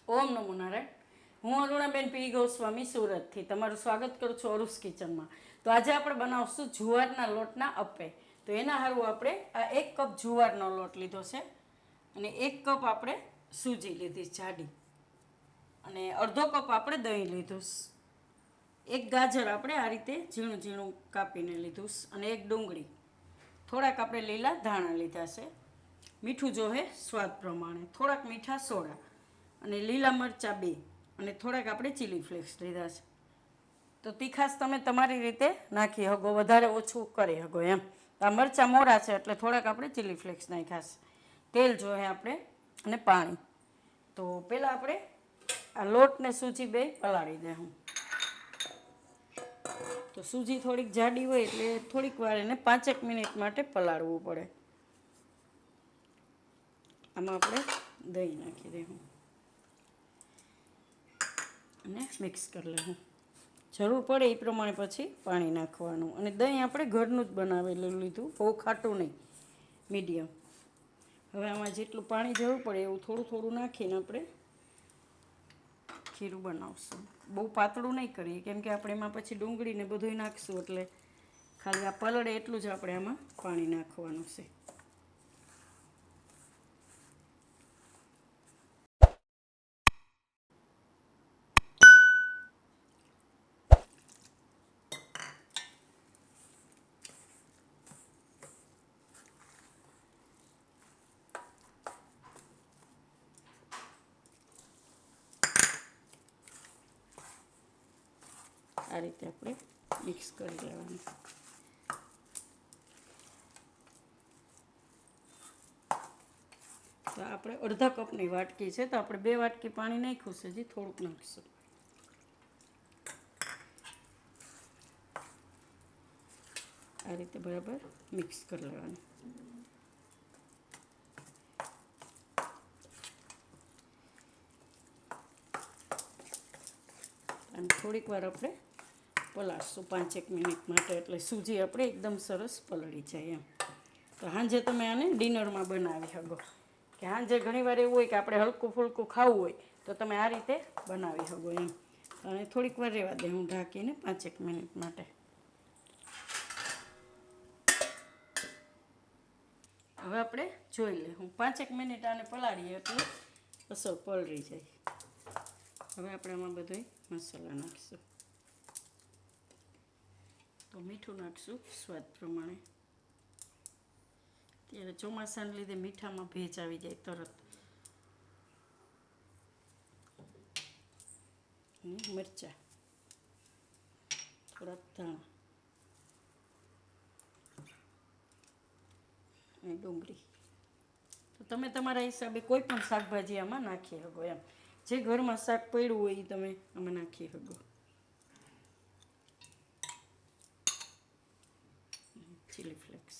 ઓમ નમો નારાયણ. હું અરુણાબેન પી ગોસ્વામી સુરતથી તમારું સ્વાગત કરું છું અરુસ કિચનમાં. તો આજે આપણે બનાવશું જુવારના લોટના અપ્પે. તો એના સારું આપણે આ 1 કપ જુવારનો લોટ લીધો છે અને 1 કપ આપણે સૂજી લીધી જાડી અને અડધો કપ આપણે દહીં લીધું. એક ગાજર આપણે આ રીતે ઝીણું ઝીણું કાપીને લીધું અને એક ડુંગળી, થોડાક આપણે લીલા ધાણા લીધા છે. મીઠું જોહે સ્વાદ પ્રમાણે, થોડાક મીઠા સોડા અને લીલા મરચાં 2 અને થોડાક આપણે ચીલી ફ્લેક્સ લીધા છે. તો તીખાશ તમે તમારી રીતે નાખી શકો, વધારે ઓછું કરી શકો એમ. આ મરચાં મોરા છે એટલે થોડાક આપણે ચીલી ફ્લેક્સ નાખ્યા છે. તેલ જોઈએ આપણે અને પાણી. તો પહેલાં આપણે આ લોટને સૂજી બે પલાળી દે. તો સૂજી થોડીક જાડી હોય એટલે થોડીક વાર એને 5 મિનિટ માટે પલાળવું પડે. આમાં આપણે દહીં નાખી દઈશું અને મિક્સ કરી લઈશું. જરૂર પડે એ પ્રમાણે પછી પાણી નાખવાનું. અને દહીં આપણે ઘરનું જ બનાવેલું લીધું, બહુ ખાટું નહીં, મીડિયમ. હવે આમાં જેટલું પાણી જરૂર પડે એવું થોડું થોડું નાખીને આપણે ખીરું બનાવશું. બહુ પાતળું નહીં કરીએ કેમ કે આપણે એમાં પછી ડુંગળીને બધું નાખીશું એટલે ખાલી આ પલળે એટલું જ આપણે આમાં પાણી નાખવાનું છે. આ રીતે આપણે મિક્સ કરી લેવાનું. તો આપણે અડધા કપની વાટકી છે તો આપણે 2 વાટકી પાણી નાખ્યું છે, હજી થોડુંક નાખીશું. આ રીતે બરાબર મિક્સ કરી લેવાનું. અને થોડીક વાર આપણે પલાળશું 5 મિનિટ માટે એટલે સૂજી આપણે એકદમ સરસ પલળી જાય એમ. તો સાંજે તમે આને ડિનરમાં બનાવી શકો કે સાંજે ઘણીવાર એવું હોય કે આપણે હલકું ફૂલકું ખાવું હોય તો તમે આ રીતે બનાવી શકો એમ. અને થોડીક વાર રહેવા દે હું ઢાંકીને 5 મિનિટ માટે. હવે આપણે જોઈ લઈએ. હું 5 મિનિટ આને પલાળીએ એટલે અસર પલળી જાય. હવે આપણે આમાં બધો મસાલા નાખીશું. તો મીઠું નાખીશું સ્વાદ પ્રમાણે. ત્યારે ચોમાસાને લીધે મીઠામાં ભેજ આવી જાય તરત. મરચાં, થોડાક ધાણા અને ડુંગળી. તો તમે તમારા હિસાબે કોઈ પણ શાકભાજી આમાં નાખી શકો એમ. જે ઘરમાં શાક પડ્યું હોય એ તમે આમાં નાખી શકો. ચીલી ફ્લેક્સ,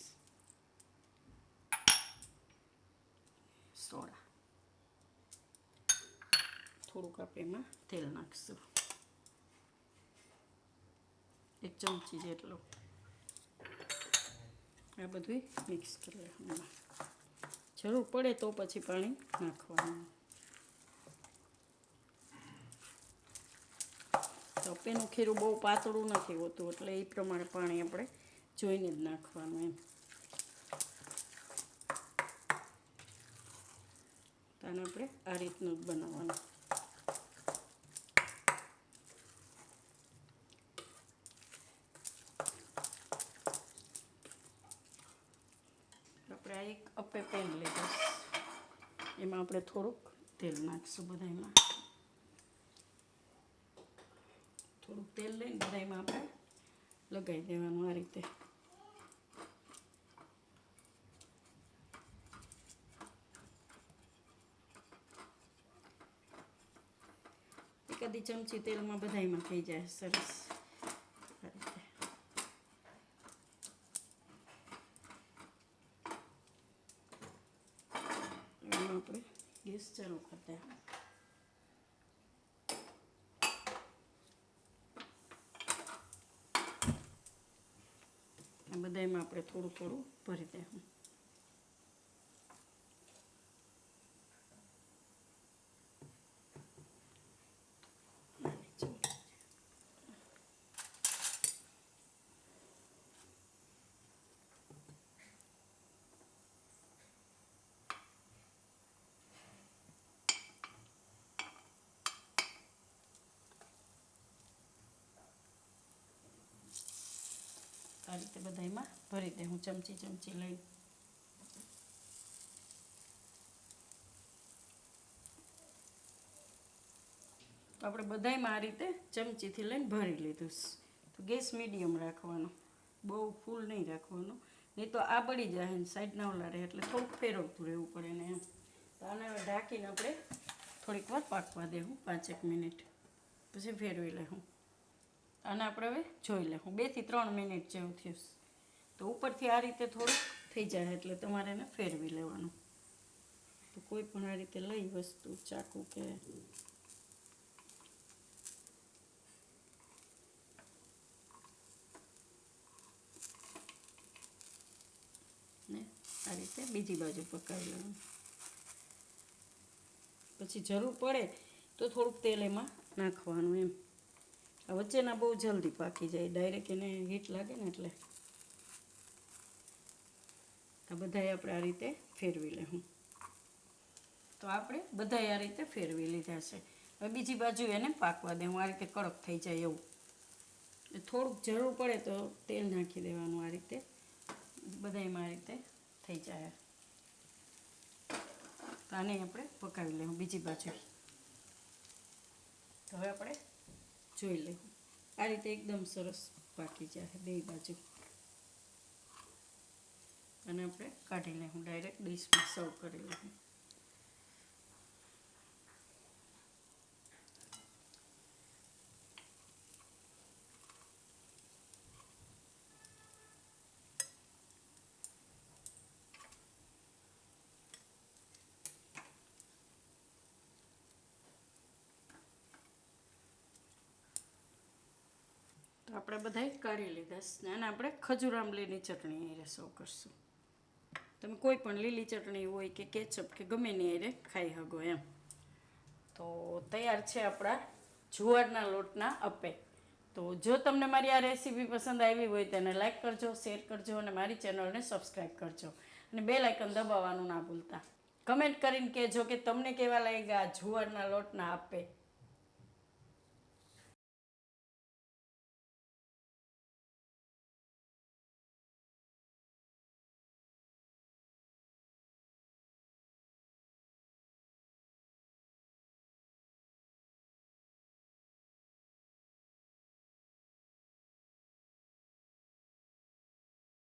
સોડા, થોડુંક આપણે એમાં તેલ નાખીશું, 1 ચમચી જેટલો. આ બધું મિક્સ કરી લેવાનું. જરૂર પડે તો પછી પાણી નાખવાનું. તો અપ્પેનું ખીરું બહુ પાતળું નથી હોતું એટલે એ પ્રમાણે પાણી આપણે જોઈને જ નાખવાનું એમ. તો આને આપણે આ રીતનું જ બનાવવાનું. આપણે આ એક અપ્પે પેન લીધું, એમાં આપણે થોડુંક તેલ નાખીશું. બધામાં થોડુંક તેલ લઈને બધામાં આપણે લગાવી દેવાનું આ રીતે. એકાદી ચમચી તેલમાં બધામાં થઈ જાય સરસ. આ રીતે એમાં આપણે ગેસ ચાલુ કરી દઈએ. બધામાં આપણે થોડું થોડું ભરી દઈશું. આ રીતે બધામાં ભરી દે હું ચમચી લઈ. તો આપણે બધામાં આ રીતે ચમચીથી લઈને ભરી લીધું. તો ગેસ મીડિયમ રાખવાનો, બહુ ફૂલ નહીં રાખવાનો, નહીં તો આ બળી જાય ને સાઈડ ના ઓલા રહે, એટલે થોડુંક ફેરવતું રહેવું પડે ને એમ. તો આને હવે ઢાંકીને આપણે થોડીક વાર પાકવા દેવું, 5-1 મિનિટ, પછી ફેરવી લેવું. આને આપણે હવે જોઈ લેવું, 2 થી 3 મિનિટ જેવું થયું. તો ઉપરથી આ રીતે થોડુંક થઈ જાય એટલે તમારે એને ફેરવી લેવાનું. તો કોઈ પણ આ રીતે લઈ વસ્તુ, ચાકુ કે ને આ રીતે બીજી બાજુ પકાવી લેવાનું. પછી જરૂર પડે તો થોડુંક તેલ એમાં નાખવાનું એમ. આ વચ્ચેના બહુ જલ્દી પાકી જાય, ડાયરેક્ટ એને હીટ લાગે ને એટલે. આ બધાય આપણે આ રીતે ફેરવી લેવું. તો આપણે બધાય આ રીતે ફેરવી લીધા છે. હવે બીજી બાજુ એને પાકવા દેવું, આ રીતે કડક થઈ જાય એવું. થોડુંક જરૂર પડે તો તેલ નાખી દેવાનું, આ રીતે બધાયમાં આ રીતે થઈ જાય. તો આને આપણે પકાવી લેવું બીજી બાજુ. તો હવે આપણે જોઈ લેવું, આ રીતે એકદમ સરસ પાકી જાય 2 બાજુ. અને આપણે કાઢી લેવું, ડાયરેક્ટ ડીશમાં સર્વ કરી લેવું. તો આપણે બધાય કાઢી લીધા છે. અને આપણે ખજૂર આંબલીની ચટણી હારે સર્વ કરશું. તમે કોઈ પણ લીલી ચટણી હોય કે કેચઅપ કે ગમે ની હારે ખાઈ શકો એમ. તો તૈયાર છે આપણા જુવારના લોટના અપે. તો જો તમને મારી આ રેસીપી પસંદ આવી હોય તેને લાઈક કરજો, શેર કરજો અને મારી ચેનલને સબસ્ક્રાઈબ કરજો. અને બેલ આઇકન દબાવવાનું ના ભૂલતા. કમેન્ટ કરીને કહેજો કે તમને કેવા લાગ્યા જુવારના લોટના અપે.